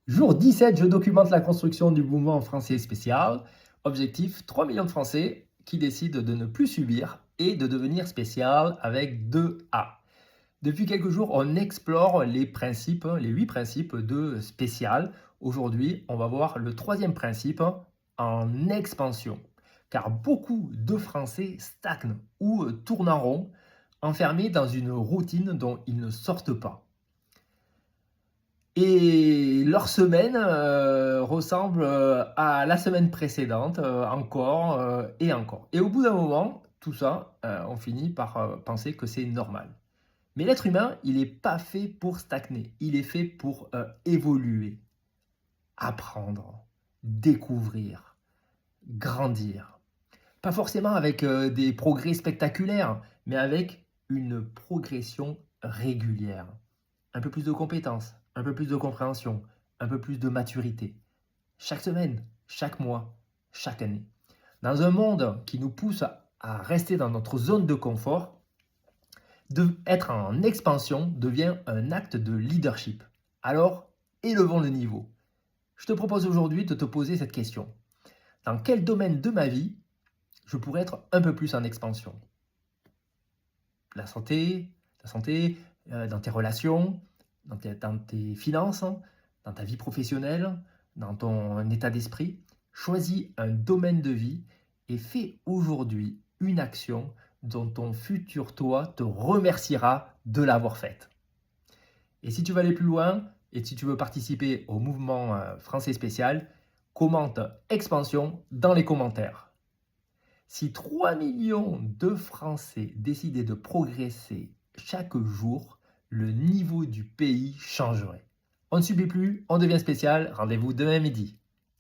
Jour 17, je documente la construction du mouvement français spécial. Objectif, 3 millions de Français qui décident de ne plus subir et de devenir spécial avec 2 A. Depuis quelques jours, on explore les principes, les 8 principes de spécial. Aujourd'hui, on va voir le troisième principe en expansion. Car beaucoup de Français stagnent ou tournent en rond, enfermés dans une routine dont ils ne sortent pas. Et leur semaine, ressemble, à la semaine précédente, encore, et encore. Et au bout d'un moment, tout ça, on finit par, penser que c'est normal. Mais l'être humain, il n'est pas fait pour stagner, il est fait pour, évoluer, apprendre, découvrir, grandir. Pas forcément avec, des progrès spectaculaires, mais avec une progression régulière. Un peu plus de compétences, un peu plus de compréhension, un peu plus de maturité. Chaque semaine, chaque mois, chaque année. Dans un monde qui nous pousse à rester dans notre zone de confort, être en expansion devient un acte de leadership. Alors, élevons le niveau. Je te propose aujourd'hui de te poser cette question. Dans quel domaine de ma vie je pourrais être un peu plus en expansion? La santé, dans tes relations, dans tes finances, dans ta vie professionnelle, dans ton état d'esprit. Choisis un domaine de vie et fais aujourd'hui une action dont ton futur toi te remerciera de l'avoir faite. Et si tu veux aller plus loin et si tu veux participer au mouvement français spécial, commente expansion dans les commentaires. Si 3 millions de Français décidaient de progresser chaque jour, le niveau du pays changerait. On ne subit plus, on devient spécial. Rendez-vous demain midi.